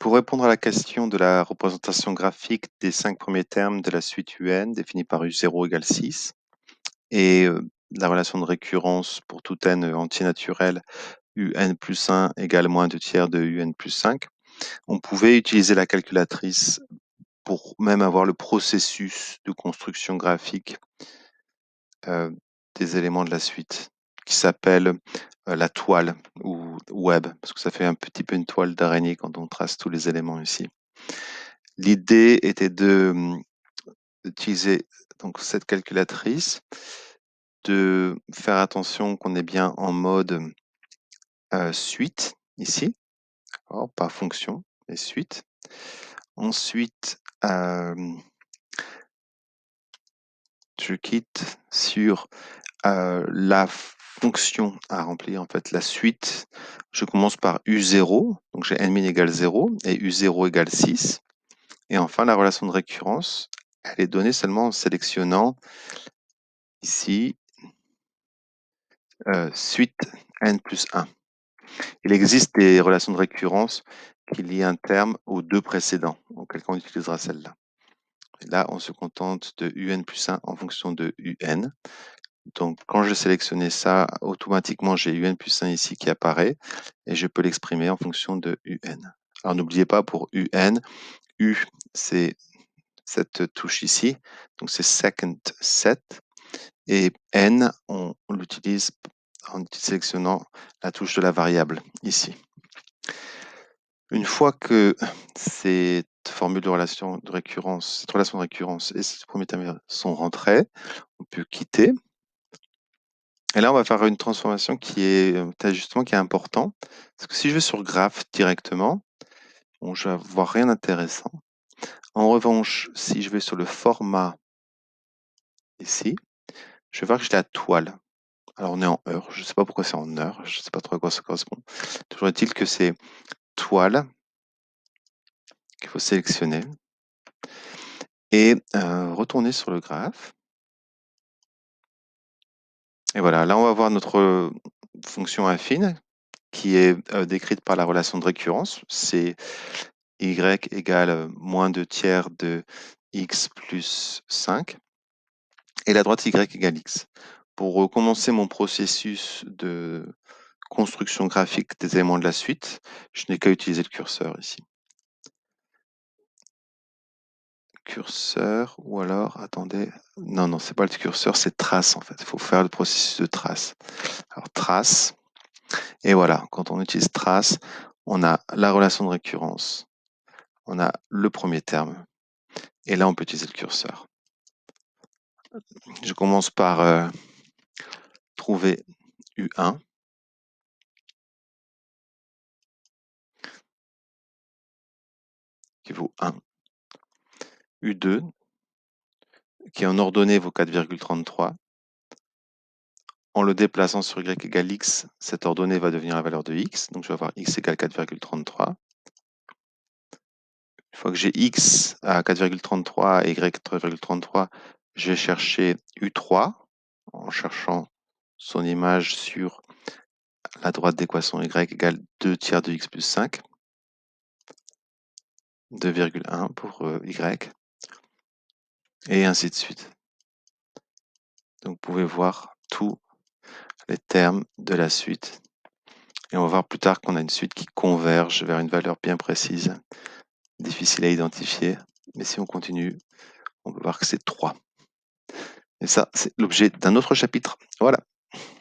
pour répondre à la question de la représentation graphique des 5 premiers termes de la suite UN définie par U0 égale 6 et la relation de récurrence pour tout n entier naturel UN plus 1 égale moins 2 tiers de UN plus 5, on pouvait utiliser la calculatrice pour même avoir le processus de construction graphique des éléments de la suite, qui s'appelle la toile ou web, parce que ça fait un petit peu une toile d'araignée quand on trace tous les éléments ici. L'idée était d'utiliser donc cette calculatrice, de faire attention qu'on est bien en mode suite ici, pas fonction, mais suite. Ensuite, je quitte sur la fonction à remplir, en fait, la suite. Je commence par U0, donc j'ai n min égale 0 et U0 égale 6. Et enfin, la relation de récurrence, elle est donnée seulement en sélectionnant ici suite n plus 1. Il existe des relations de récurrence qui lient un terme aux deux précédents, auquel cas on utilisera celle-là. Là, on se contente de un plus 1 en fonction de un. Donc, quand je sélectionne ça, automatiquement, j'ai un plus 1 ici qui apparaît et je peux l'exprimer en fonction de un. Alors, n'oubliez pas, pour un, U, c'est cette touche ici, donc c'est second set, et N, on l'utilise en sélectionnant la touche de la variable ici. Une fois que cette formule de relation de récurrence, cette relation de récurrence et ce premier terme sont rentrés, on peut quitter. Et là, on va faire une transformation qui est d'ajustement qui est important. Parce que si je vais sur graphe directement, bon, je vais voir rien d'intéressant. En revanche, si je vais sur le format ici, je vais voir que j'ai la toile. Alors, on est en heure. Je ne sais pas pourquoi c'est en heure. Je ne sais pas trop à quoi ça correspond. Toujours est-il que c'est toile qu'il faut sélectionner et retourner sur le graphe. Et voilà, là, on va voir notre fonction affine qui est décrite par la relation de récurrence. C'est y égale moins 2 tiers de x plus 5 et la droite y égale x. Pour recommencer mon processus de construction graphique des éléments de la suite, je n'ai qu'à utiliser le curseur ici. Curseur, ou alors, attendez, non, c'est pas le curseur, c'est trace en fait. Il faut faire le processus de trace. Alors, trace, et voilà, quand on utilise trace, on a la relation de récurrence, on a le premier terme, et là, on peut utiliser le curseur. Je commence par trouver U1. Qui vaut 1. U2, qui en ordonnée vaut 4,33. En le déplaçant sur y égale x, cette ordonnée va devenir la valeur de x. Donc je vais avoir x égale 4,33. Une fois que j'ai x à 4,33 et y à 4,33, je vais chercher U3 en cherchant son image sur la droite d'équation y égale 2 tiers de x plus 5. 2,1 pour y. Et ainsi de suite. Donc vous pouvez voir tous les termes de la suite. Et on va voir plus tard qu'on a une suite qui converge vers une valeur bien précise, difficile à identifier. Mais si on continue, on peut voir que c'est 3. Et ça, c'est l'objet d'un autre chapitre. Voilà.